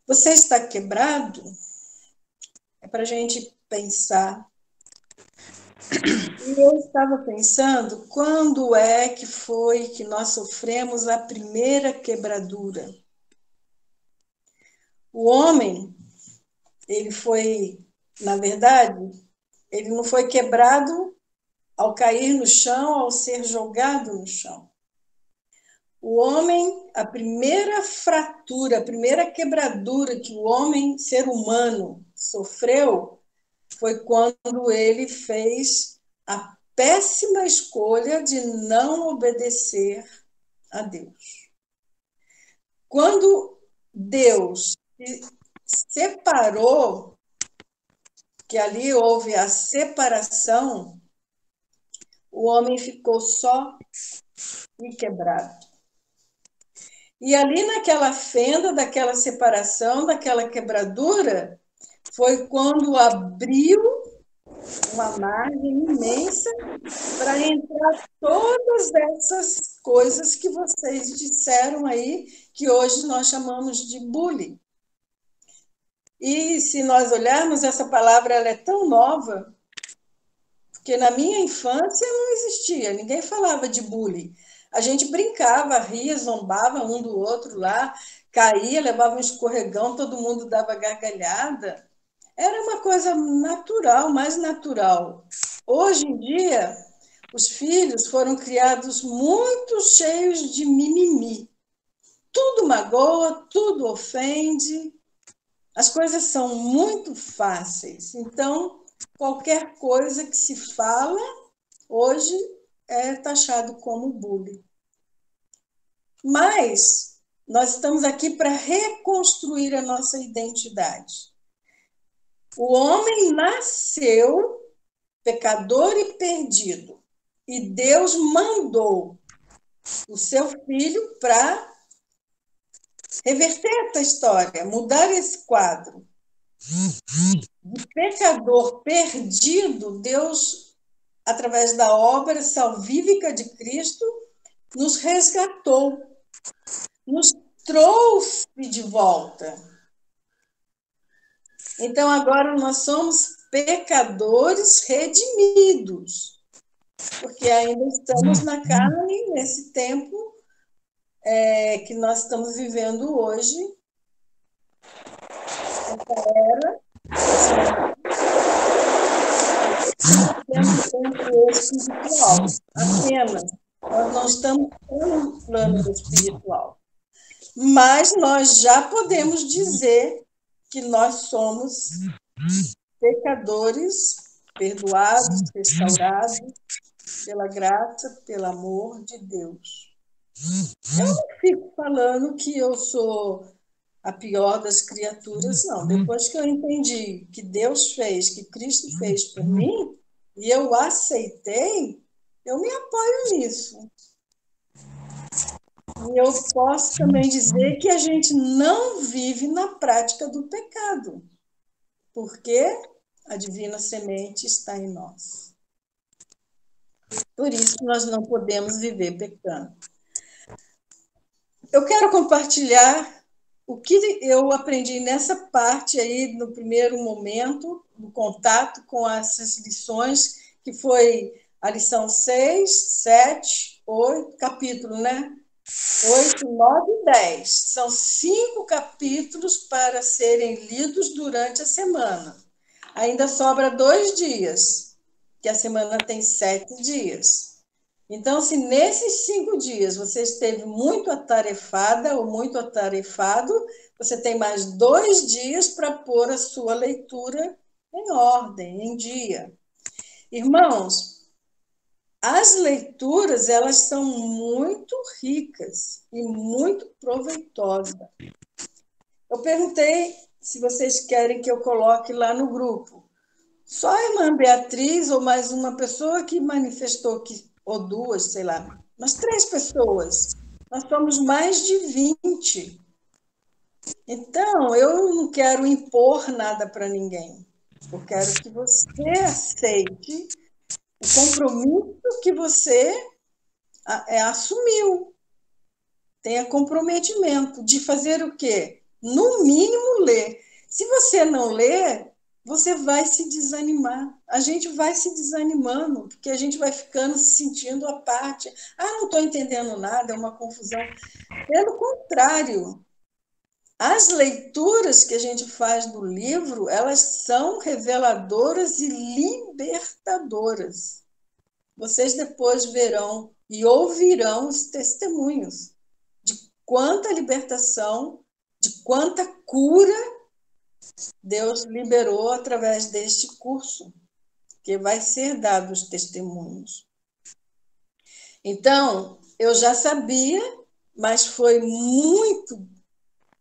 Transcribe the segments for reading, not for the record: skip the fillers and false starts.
Você está quebrado? É para a gente pensar. E eu estava pensando, quando é que foi que nós sofremos a primeira quebradura? O homem, ele foi, na verdade, ele não foi quebrado ao cair no chão, ao ser jogado no chão. O homem, a primeira fratura, a primeira quebradura que o homem, ser humano, sofreu foi quando ele fez a péssima escolha de não obedecer a Deus. Quando Deus se separou, que ali houve a separação, o homem ficou só e quebrado. E ali naquela fenda, daquela separação, daquela quebradura, foi quando abriu uma margem imensa para entrar todas essas coisas que vocês disseram aí, que hoje nós chamamos de bullying. E se nós olharmos, essa palavra ela é tão nova, porque na minha infância não existia, ninguém falava de bullying. A gente brincava, ria, zombava um do outro lá, caía, levava um escorregão, todo mundo dava gargalhada. Era uma coisa natural, mais natural. Hoje em dia, os filhos foram criados muito cheios de mimimi. Tudo magoa, tudo ofende. As coisas são muito fáceis. Então, qualquer coisa que se fala, hoje é taxado como bullying. Mas nós estamos aqui para reconstruir a nossa identidade. O homem nasceu pecador e perdido, e Deus mandou o seu filho para reverter essa história, mudar esse quadro. De pecador perdido, Deus, através da obra salvífica de Cristo, nos resgatou, nos trouxe de volta. Então, agora nós somos pecadores redimidos, porque ainda estamos na carne, nesse tempo que nós estamos vivendo hoje, essa era, temos tempo espiritual, apenas. Nós não estamos no plano espiritual. Mas nós já podemos dizer que nós somos pecadores, perdoados, restaurados pela graça, pelo amor de Deus. Eu não fico falando que eu sou a pior das criaturas, não. Depois que eu entendi que Deus fez, que Cristo fez por mim, e eu aceitei, eu me apoio nisso. E eu posso também dizer que a gente não vive na prática do pecado, porque a divina semente está em nós. Por isso que nós não podemos viver pecando. Eu quero compartilhar o que eu aprendi nessa parte aí, no primeiro momento, do contato com essas lições, que foi a lição 6, 7, 8, capítulo, né? 8, 9 e 10. São 5 capítulos para serem lidos durante a semana. Ainda sobra 2 dias, que a semana tem 7 dias. Então, se nesses 5 dias você esteve muito atarefada ou muito atarefado, você tem mais 2 dias para pôr a sua leitura em ordem, em dia. Irmãos, as leituras, elas são muito ricas e muito proveitosas. Eu perguntei se vocês querem que eu coloque lá no grupo. Só a irmã Beatriz ou mais uma pessoa que manifestou que ou 2, sei lá, mas 3 pessoas. Nós somos mais de 20. Então, eu não quero impor nada para ninguém. Eu quero que você aceite o compromisso que você assumiu. Tenha comprometimento de fazer o quê? No mínimo, ler. Se você não ler, você vai se desanimar. A gente vai se desanimando, porque a gente vai ficando se sentindo à parte. Ah, não estou entendendo nada, é uma confusão. Pelo contrário, as leituras que a gente faz do livro, elas são reveladoras e libertadoras. Vocês depois verão e ouvirão os testemunhos de quanta libertação, de quanta cura Deus liberou através deste curso, que vai ser dado os testemunhos. Então, eu já sabia, mas foi muito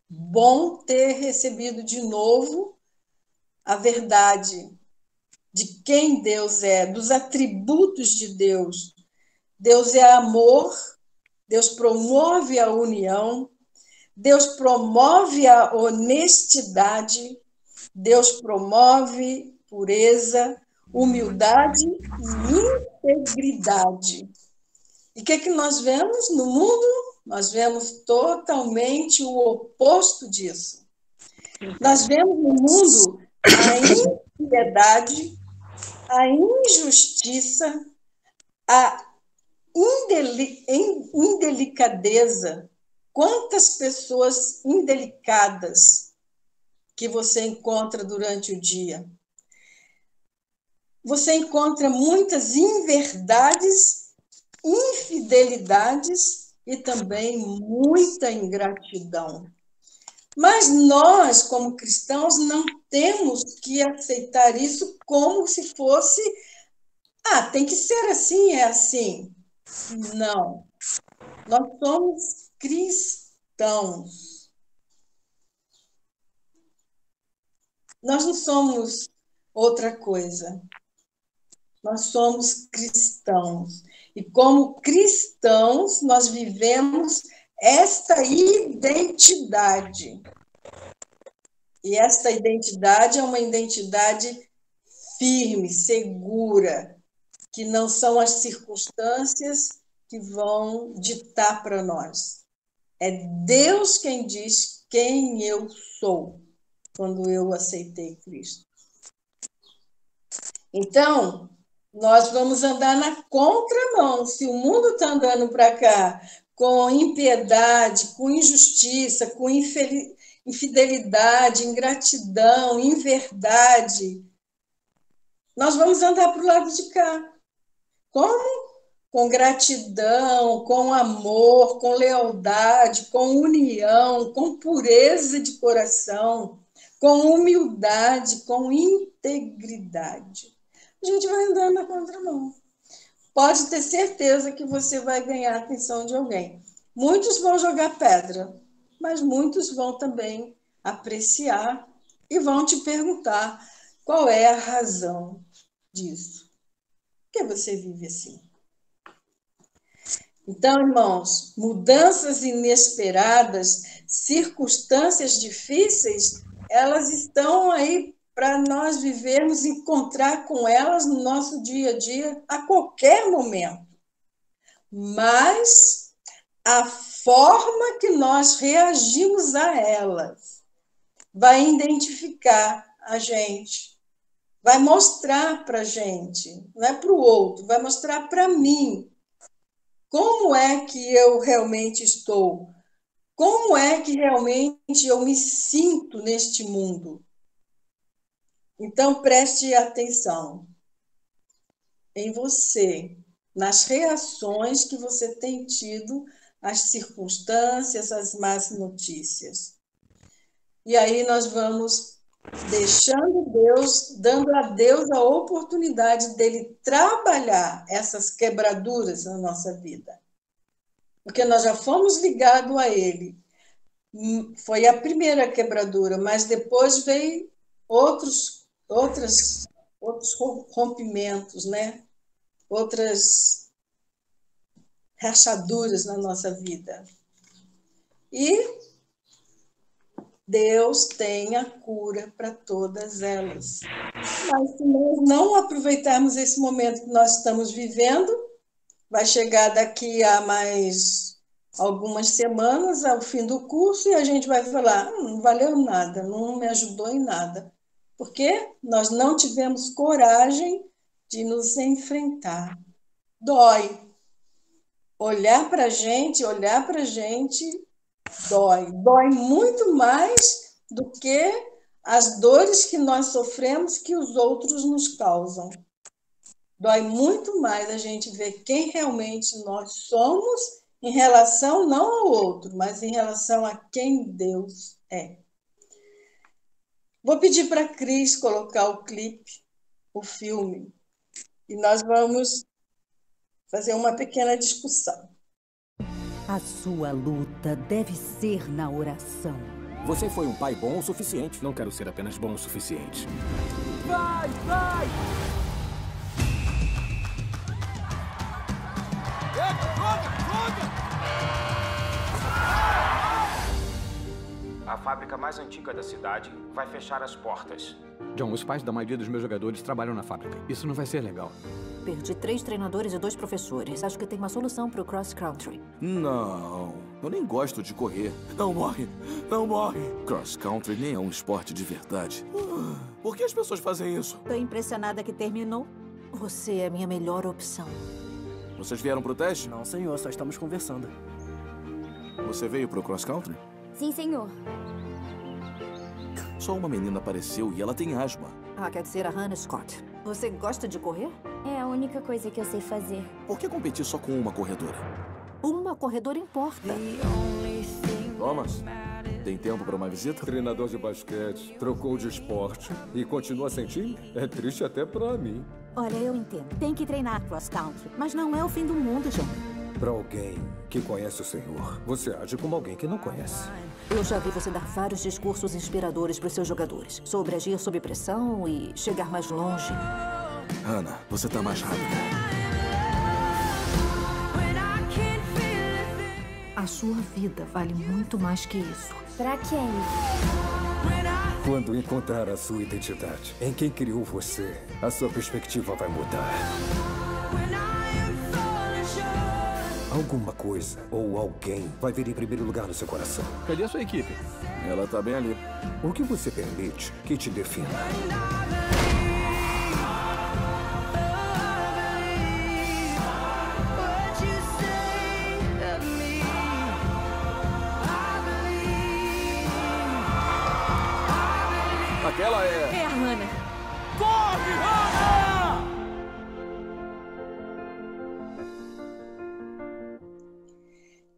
bom ter recebido de novo a verdade de quem Deus é, dos atributos de Deus. Deus é amor, Deus promove a união, Deus promove a honestidade, Deus promove pureza, humildade e integridade. E o que é que nós vemos no mundo? Nós vemos totalmente o oposto disso. Nós vemos no mundo a impiedade, a injustiça, a indelicadeza. Quantas pessoas indelicadas que você encontra durante o dia? Você encontra muitas inverdades, infidelidades e também muita ingratidão. Mas nós, como cristãos, não temos que aceitar isso como se fosse tem que ser assim, é assim. Não. Nós somos cristãos. Nós não somos outra coisa. Nós somos cristãos. E como cristãos, nós vivemos esta identidade. E esta identidade é uma identidade firme, segura, que não são as circunstâncias que vão ditar para nós. É Deus quem diz quem eu sou quando eu aceitei Cristo. Então, nós vamos andar na contramão. Se o mundo está andando para cá com impiedade, com injustiça, com infidelidade, ingratidão, inverdade, nós vamos andar para o lado de cá. Como? Com gratidão, com amor, com lealdade, com união, com pureza de coração, com humildade, com integridade. A gente vai andando na contramão. Pode ter certeza que você vai ganhar a atenção de alguém. Muitos vão jogar pedra, mas muitos vão também apreciar e vão te perguntar qual é a razão disso. Por que você vive assim? Então, irmãos, mudanças inesperadas, circunstâncias difíceis, elas estão aí para nós vivermos, encontrar com elas no nosso dia a dia, a qualquer momento. Mas a forma que nós reagimos a elas vai identificar a gente, vai mostrar para a gente, não é para o outro, vai mostrar para mim como é que eu realmente estou, como é que realmente eu me sinto neste mundo. Então, preste atenção em você, nas reações que você tem tido às circunstâncias, às más notícias. E aí nós vamos deixando Deus, dando a Deus a oportunidade dele trabalhar essas quebraduras na nossa vida. Porque nós já fomos ligados a ele. Foi a primeira quebradura, mas depois veio outros rompimentos, né? Outras rachaduras na nossa vida. E Deus tem a cura para todas elas. Mas se nós não aproveitarmos esse momento que nós estamos vivendo, vai chegar daqui a mais algumas semanas ao fim do curso e a gente vai falar: não valeu nada, não me ajudou em nada. Porque nós não tivemos coragem de nos enfrentar. Dói. Olhar para a gente dói. Dói muito mais do que as dores que nós sofremos que os outros nos causam. Dói muito mais a gente ver quem realmente nós somos em relação não ao outro, mas em relação a quem Deus é. Vou pedir para a Cris colocar o clipe, o filme, e nós vamos fazer uma pequena discussão. A sua luta deve ser na oração. Você foi um pai bom o suficiente. Não quero ser apenas bom o suficiente. Vai, vai! A fábrica mais antiga da cidade vai fechar as portas. John, os pais da maioria dos meus jogadores trabalham na fábrica. Isso não vai ser legal. Perdi 3 treinadores e 2 professores. Acho que tem uma solução pro cross country. Não, eu nem gosto de correr. Não morre, não morre. Cross country nem é um esporte de verdade. Por que as pessoas fazem isso? Tô impressionada que terminou. Você é a minha melhor opção. Vocês vieram pro teste? Não, senhor, só estamos conversando. Você veio pro cross country? Sim, senhor. Só uma menina apareceu e ela tem asma. Ah, quer dizer a Hannah Scott. Você gosta de correr? É a única coisa que eu sei fazer. Por que competir só com uma corredora? Uma corredora importa. Thomas, tem tempo para uma visita? Treinador de basquete, trocou de esporte e continua sem time? É triste até pra mim. Olha, eu entendo. Tem que treinar cross country, mas não é o fim do mundo, John. Para alguém que conhece o Senhor, você age como alguém que não conhece. Eu já vi você dar vários discursos inspiradores para os seus jogadores sobre agir sob pressão e chegar mais longe. Hannah, você tá mais rápida. A sua vida vale muito mais que isso. Pra quem? Quando encontrar a sua identidade, em quem criou você, a sua perspectiva vai mudar. Alguma coisa ou alguém vai vir em primeiro lugar no seu coração. Cadê a sua equipe? Ela tá bem ali. O que você permite que te defina? Aquela é... É a Hannah. Corre, Hannah!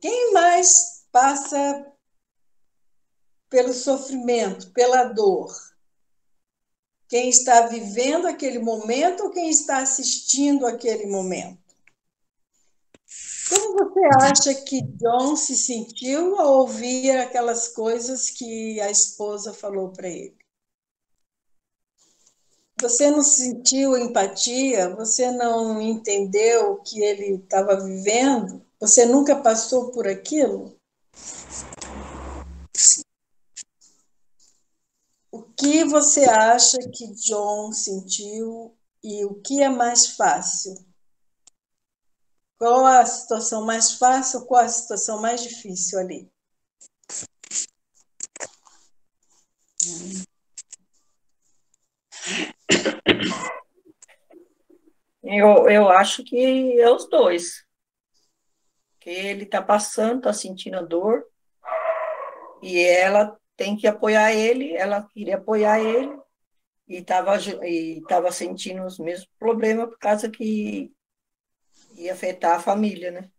Quem mais passa pelo sofrimento, pela dor? Quem está vivendo aquele momento ou quem está assistindo aquele momento? Como você acha que John se sentiu ao ouvir aquelas coisas que a esposa falou para ele? Você não sentiu empatia? Você não entendeu o que ele estava vivendo? Você nunca passou por aquilo? O que você acha que John sentiu e o que é mais fácil? Qual a situação mais fácil, qual a situação mais difícil ali? Eu acho que é os dois. Que ele está passando, está sentindo a dor, e ela tem que apoiar ele, ela queria apoiar ele, e estava sentindo os mesmos problemas por causa que ia afetar a família, né?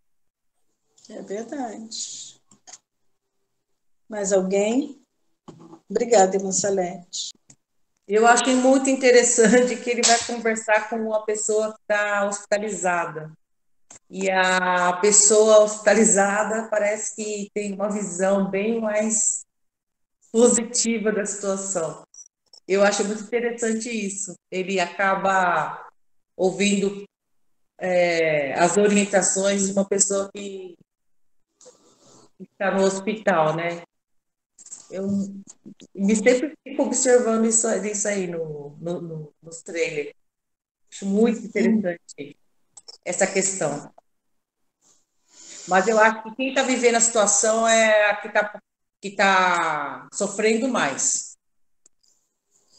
É verdade. Mais alguém? Obrigada, irmã Salete. Eu achei muito interessante que ele vai conversar com uma pessoa que está hospitalizada. E a pessoa hospitalizada parece que tem uma visão bem mais positiva da situação. Eu acho muito interessante isso. Ele acaba ouvindo as orientações de uma pessoa que está no hospital, né? Eu sempre fico observando isso aí nos trailers. Acho muito interessante essa questão. Mas eu acho que quem está vivendo a situação é a que tá sofrendo mais.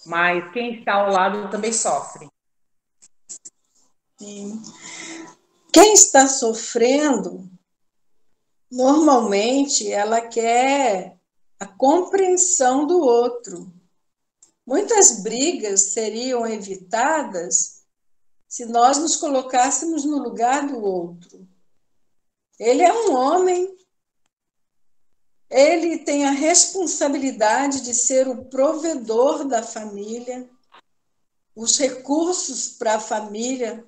Mas quem está ao lado também sofre. Sim. Quem está sofrendo, normalmente, ela quer a compreensão do outro. Muitas brigas seriam evitadas se nós nos colocássemos no lugar do outro. Ele é um homem, ele tem a responsabilidade de ser o provedor da família, os recursos para a família,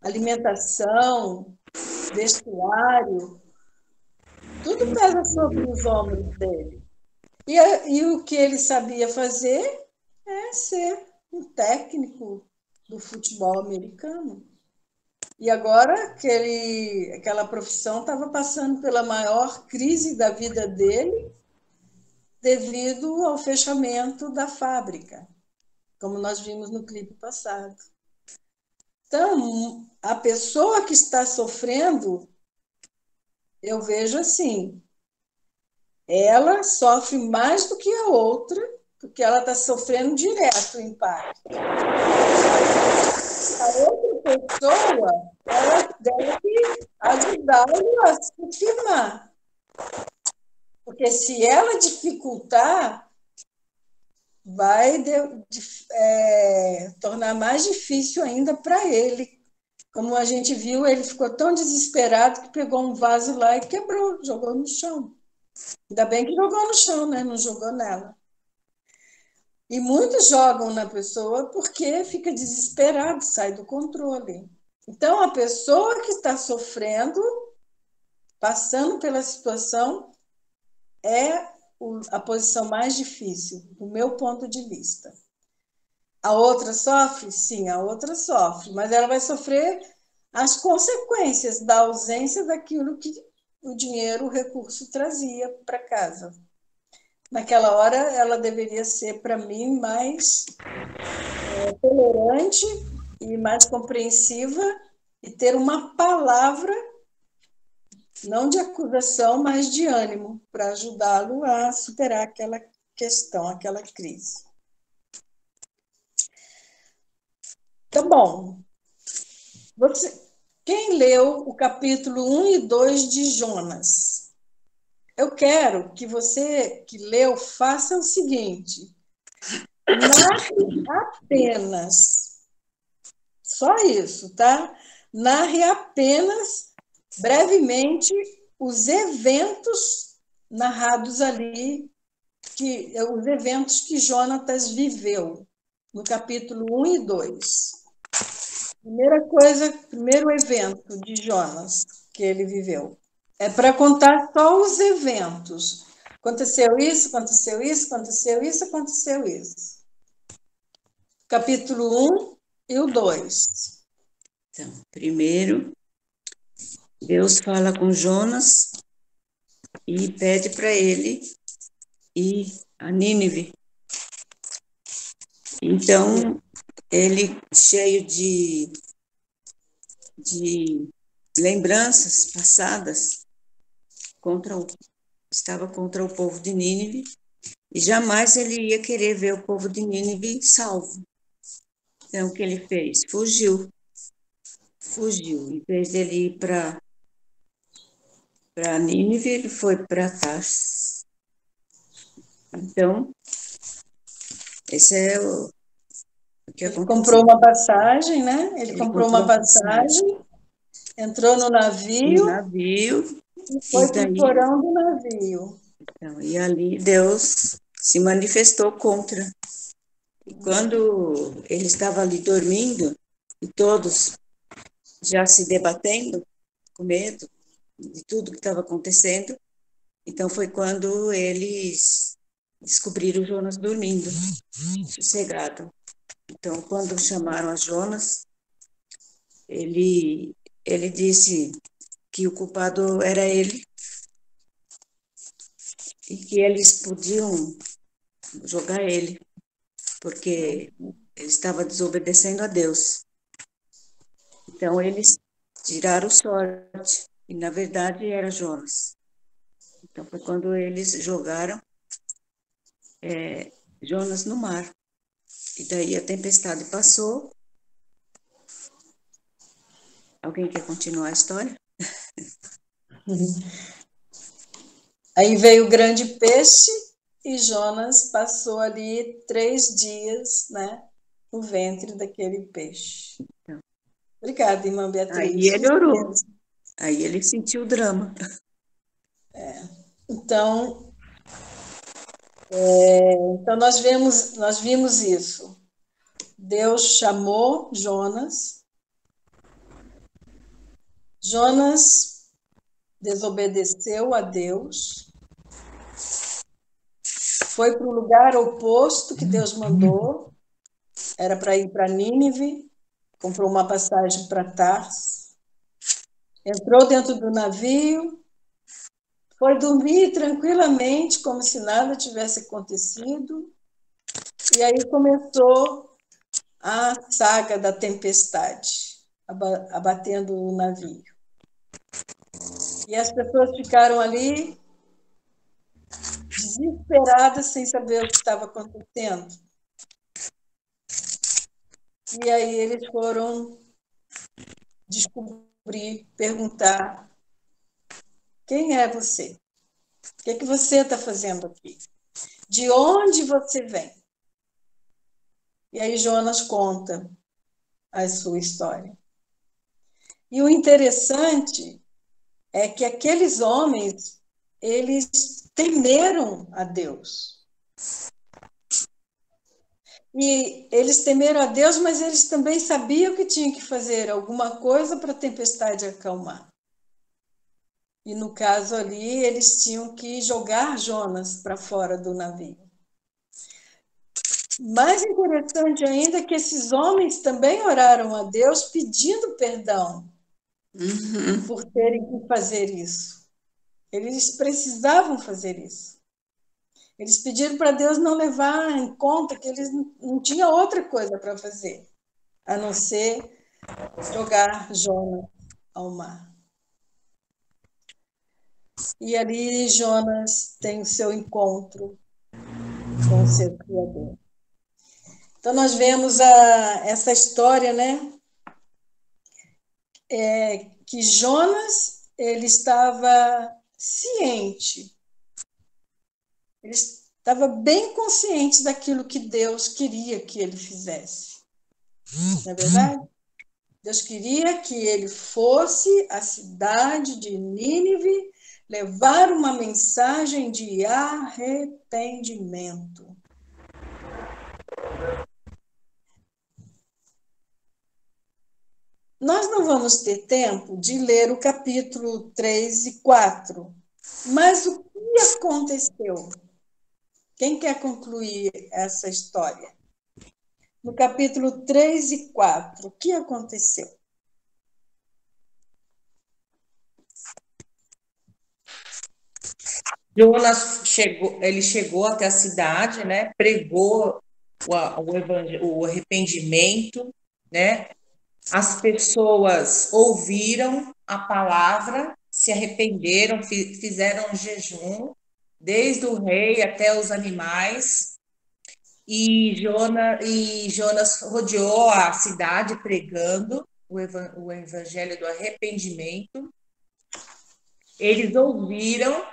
alimentação, vestuário, tudo pesa sobre os ombros dele. E o que ele sabia fazer é ser um técnico do futebol americano. E agora aquela profissão estava passando pela maior crise da vida dele devido ao fechamento da fábrica, como nós vimos no clipe passado. Então, a pessoa que está sofrendo, eu vejo assim, ela sofre mais do que a outra, porque ela está sofrendo direto o impacto. A outra pessoa, ela deve ajudá-lo a se firmar. Porque se ela dificultar, vai tornar mais difícil ainda para ele. Como a gente viu, ele ficou tão desesperado que pegou um vaso lá e quebrou, jogou no chão. Ainda bem que jogou no chão, né? Não jogou nela. E muitos jogam na pessoa porque fica desesperado, sai do controle. Então, a pessoa que está sofrendo, passando pela situação, é a posição mais difícil, do meu ponto de vista. A outra sofre? Sim, a outra sofre, mas ela vai sofrer as consequências da ausência daquilo que o dinheiro, o recurso trazia para casa. Naquela hora, ela deveria ser, para mim, mais tolerante e mais compreensiva e ter uma palavra, não de acusação, mas de ânimo, para ajudá-lo a superar aquela questão, aquela crise. Tá bom. Quem leu o capítulo 1 e 2 de Jonas? Eu quero que você que leu faça o seguinte: narre apenas, só isso, tá? Narre apenas, brevemente, os eventos narrados ali, os eventos que Jonatas viveu, no capítulo 1 e 2. Primeiro evento de Jonas que ele viveu. É para contar só os eventos. Aconteceu isso, aconteceu isso, aconteceu isso, aconteceu isso. Capítulo 1 e o 2. Então, primeiro, Deus fala com Jonas e pede para ele ir a Nínive. Então, ele, cheio de lembranças passadas, estava contra o povo de Nínive, e jamais ele ia querer ver o povo de Nínive salvo. Então, o que ele fez? Fugiu. Em vez dele ir para Nínive, ele foi para Tarsis. Então, esse é o que aconteceu. Ele comprou uma passagem, né? Ele comprou uma passagem, entrou no navio e foi para o porão do navio. Então, e ali Deus se manifestou contra. E quando ele estava ali dormindo, e todos já se debatendo, com medo de tudo que estava acontecendo, então foi quando eles descobriram Jonas dormindo, sossegado. Então, quando chamaram a Jonas, ele disse que o culpado era ele e que eles podiam jogar ele, porque ele estava desobedecendo a Deus. Então, eles tiraram sorte E, na verdade, era Jonas. Então, foi quando eles jogaram Jonas no mar. E daí a tempestade passou. Alguém quer continuar a história? Aí veio o grande peixe e Jonas passou ali 3 dias, né, no ventre daquele peixe. Obrigada, irmã Beatriz. Aí ele orou. Aí ele sentiu o drama. Então, então nós vimos isso. Deus chamou Jonas. Jonas desobedeceu a Deus. Foi para o lugar oposto que Deus mandou. Era para ir para Nínive. Comprou uma passagem para Tarso. Entrou dentro do navio. Foi dormir tranquilamente, como se nada tivesse acontecido. E aí começou a saga da tempestade, abatendo o navio. E as pessoas ficaram ali desesperadas, sem saber o que estava acontecendo. E aí eles foram descobrir, perguntar: quem é você? O que você está fazendo aqui? De onde você vem? E aí Jonas conta a sua história. E o interessante é que aqueles homens, eles temeram a Deus. E eles temeram a Deus, mas eles também sabiam que tinham que fazer alguma coisa para a tempestade acalmar. E no caso ali, eles tinham que jogar Jonas para fora do navio. Mais interessante ainda é que esses homens também oraram a Deus pedindo perdão por terem que fazer isso. Eles precisavam fazer isso. Eles pediram para Deus não levar em conta que eles não tinham outra coisa para fazer, a não ser jogar Jonas ao mar. E ali Jonas tem o seu encontro com o seu Criador. Então nós vemos essa história, né? Que Jonas, ele estava ciente, ele estava bem consciente daquilo que Deus queria que ele fizesse. Não é verdade? Deus queria que ele fosse à cidade de Nínive levar uma mensagem de arrependimento. Nós não vamos ter tempo de ler o capítulo 3 e 4, mas o que aconteceu? Quem quer concluir essa história? No capítulo 3 e 4, o que aconteceu? Jonas chegou até a cidade, né? Pregou o arrependimento, né? As pessoas ouviram a palavra, se arrependeram, fizeram um jejum, desde o rei até os animais. E Jonas rodeou a cidade pregando o evangelho do arrependimento. Eles ouviram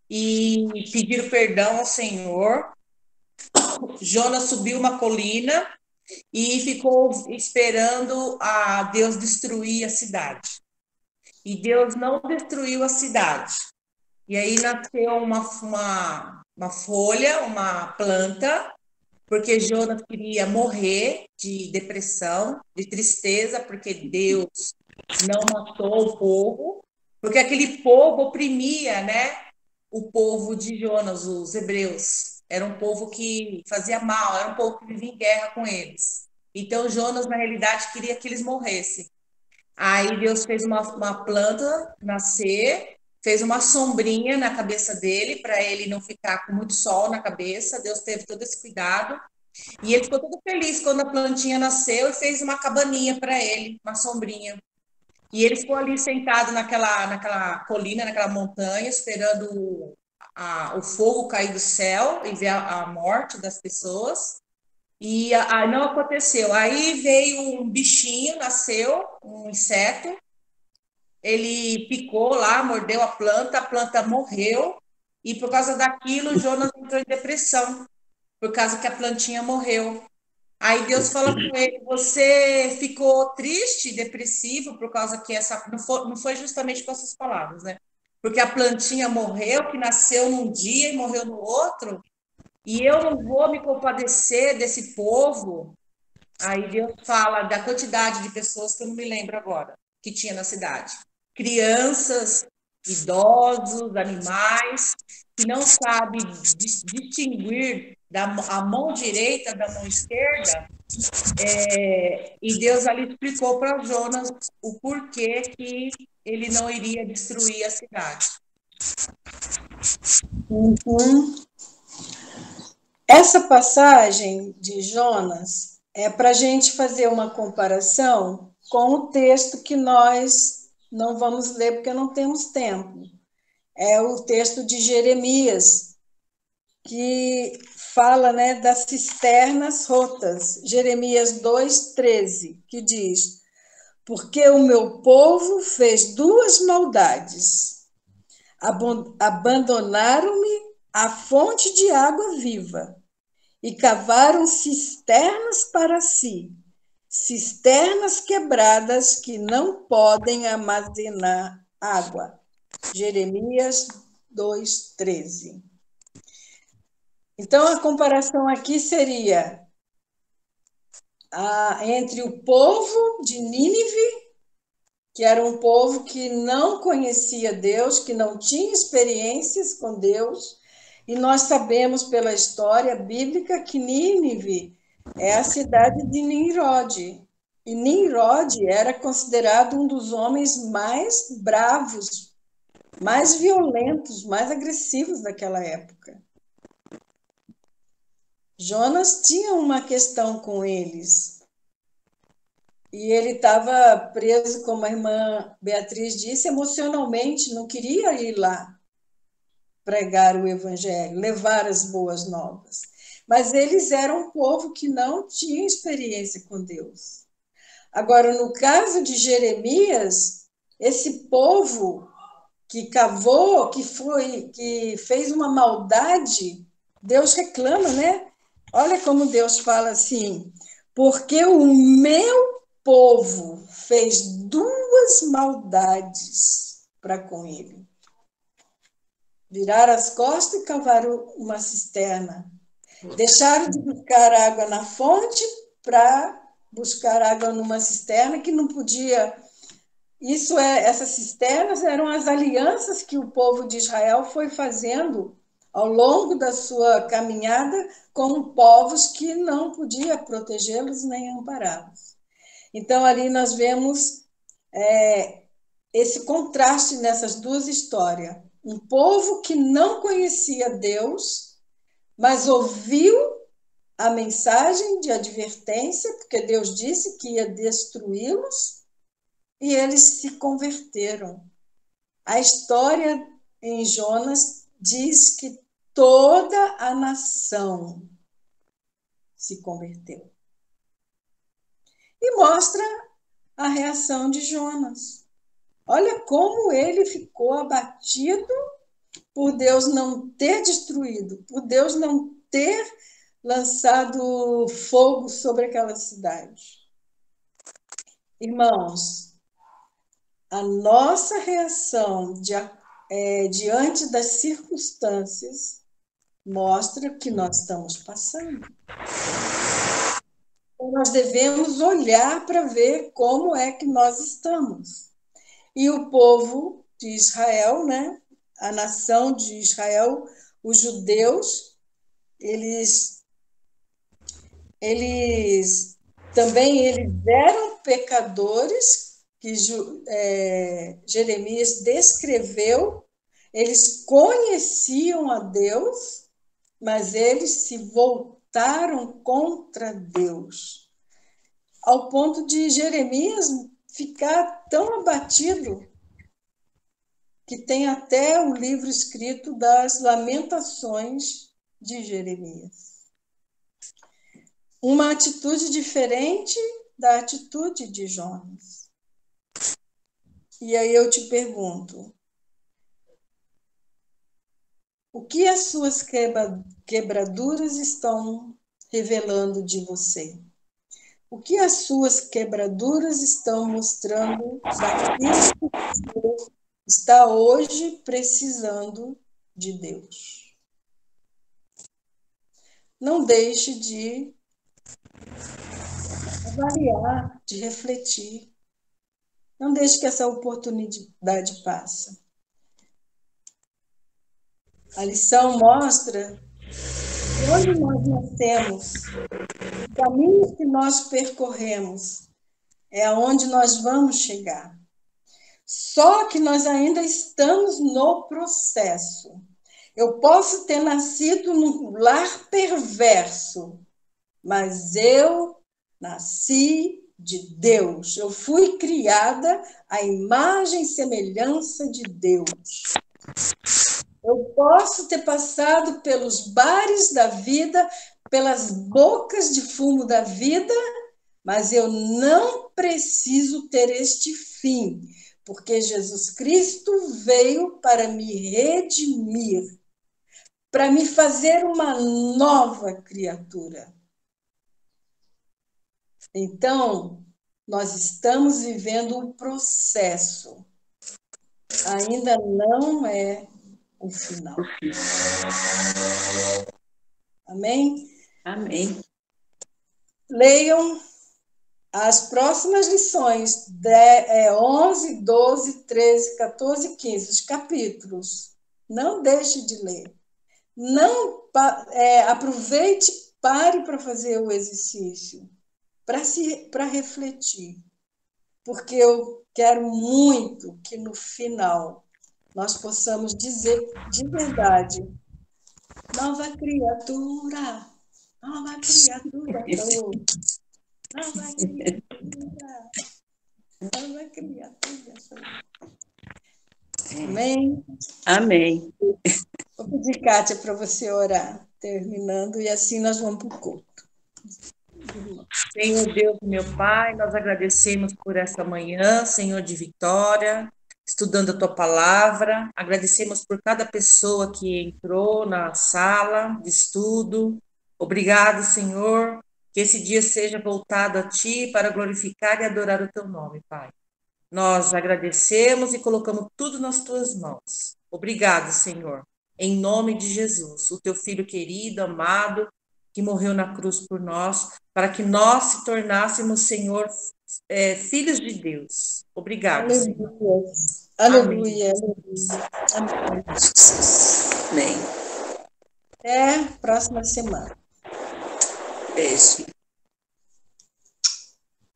e pediram perdão ao Senhor. Jonas subiu uma colina e ficou esperando a Deus destruir a cidade. E Deus não destruiu a cidade. E aí nasceu uma folha, uma planta, porque Jonas queria morrer de depressão, de tristeza, porque Deus não matou o povo, porque aquele povo oprimia, né, o povo de Jonas, os hebreus. Era um povo que fazia mal, era um povo que vivia em guerra com eles. Então Jonas, na realidade, queria que eles morressem. Aí Deus fez uma planta nascer, fez uma sombrinha na cabeça dele, para ele não ficar com muito sol na cabeça. Deus teve todo esse cuidado. E ele ficou todo feliz quando a plantinha nasceu e fez uma cabaninha para ele, uma sombrinha. E ele ficou ali sentado naquela colina, naquela montanha, esperando o fogo cair do céu e ver a morte das pessoas. E não aconteceu. Aí veio um bichinho, nasceu, um inseto. Ele picou lá, mordeu a planta morreu. E por causa daquilo, Jonas entrou em depressão, por causa que a plantinha morreu. Aí Deus fala com ele: você ficou triste, depressivo, por causa que não foi justamente com essas palavras, né? Porque a plantinha morreu, que nasceu num dia e morreu no outro, e eu não vou me compadecer desse povo. Aí Deus fala da quantidade de pessoas que eu não me lembro agora, que tinha na cidade. Crianças, idosos, animais, que não sabem distinguir a mão direita da mão esquerda. E Deus ali explicou para Jonas o porquê que ele não iria destruir a cidade. Uhum. Essa passagem de Jonas é para a gente fazer uma comparação com o texto que nós não vamos ler porque não temos tempo. É o texto de Jeremias, que fala, né, das cisternas rotas. Jeremias 2:13, que diz: porque o meu povo fez duas maldades. Abandonaram-me a fonte de água viva e cavaram cisternas para si, cisternas quebradas que não podem armazenar água. Jeremias 2:13. Então, a comparação aqui seria entre o povo de Nínive, que era um povo que não conhecia Deus, que não tinha experiências com Deus, e nós sabemos pela história bíblica que Nínive é a cidade de Nimrod. E Nimrod era considerado um dos homens mais bravos, mais violentos, mais agressivos daquela época. Jonas tinha uma questão com eles. E ele estava preso, como a irmã Beatriz disse, emocionalmente, não queria ir lá pregar o evangelho, levar as boas novas. Mas eles eram um povo que não tinha experiência com Deus. Agora, no caso de Jeremias, esse povo que cavou, que fez uma maldade, Deus reclama, né? Olha como Deus fala assim: porque o meu povo fez duas maldades para com ele. Viraram as costas e cavaram uma cisterna. Deixaram de buscar água na fonte para buscar água numa cisterna que não podia. Essas cisternas eram as alianças que o povo de Israel foi fazendo ao longo da sua caminhada com povos que não podia protegê-los nem ampará-los. Então, ali nós vemos esse contraste nessas duas histórias. Um povo que não conhecia Deus, mas ouviu a mensagem de advertência, porque Deus disse que ia destruí-los, e eles se converteram. A história em Jonas diz que toda a nação se converteu. E mostra a reação de Jonas. Olha como ele ficou abatido por Deus não ter destruído, por Deus não ter lançado fogo sobre aquela cidade. Irmãos, a nossa reação diante das circunstâncias mostra o que nós estamos passando. Então, nós devemos olhar para ver como é que nós estamos. E o povo de Israel, né? A nação de Israel, os judeus, eles eram pecadores, que Jeremias descreveu. Eles conheciam a Deus, mas eles se voltaram contra Deus, ao ponto de Jeremias ficar tão abatido que tem até o livro escrito das Lamentações de Jeremias. Uma atitude diferente da atitude de Jonas. E aí eu te pergunto, o que as suas quebraduras estão revelando de você? O que as suas quebraduras estão mostrando daquilo que você está hoje precisando de Deus? Não deixe de avaliar, de refletir. Não deixe que essa oportunidade passe. A lição mostra de onde nós nascemos, o caminho que nós percorremos, é aonde nós vamos chegar. Só que nós ainda estamos no processo. Eu posso ter nascido num lar perverso, mas eu nasci de Deus. Eu fui criada à imagem e semelhança de Deus. Eu posso ter passado pelos bares da vida, pelas bocas de fumo da vida, mas eu não preciso ter este fim, porque Jesus Cristo veio para me redimir, para me fazer uma nova criatura. Então, nós estamos vivendo um processo. Ainda não é o final. Amém? Amém. Leiam as próximas lições, 11, 12, 13, 14 e 15, os capítulos. Não deixe de ler. Não aproveite, pare para fazer o exercício, para refletir. Porque eu quero muito que no final nós possamos dizer de verdade: nova criatura, nova criatura, nova criatura, nova criatura. Amém? Amém. Vou pedir, Kátia, para você orar, terminando, e assim nós vamos para o culto. Senhor Deus, meu Pai, nós agradecemos por essa manhã, Senhor de vitória, estudando a Tua palavra. Agradecemos por cada pessoa que entrou na sala de estudo. Obrigado, Senhor, que esse dia seja voltado a Ti para glorificar e adorar o Teu nome, Pai. Nós agradecemos e colocamos tudo nas Tuas mãos. Obrigado, Senhor, em nome de Jesus, o Teu Filho querido, amado, que morreu na cruz por nós, para que nós se tornássemos, Senhor, filhos de Deus. Obrigado, Senhor. Aleluia. Amém. Amém. Até próxima semana. Beijo.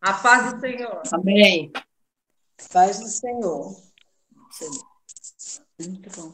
A paz do Senhor. Amém. Paz do Senhor. Muito bom.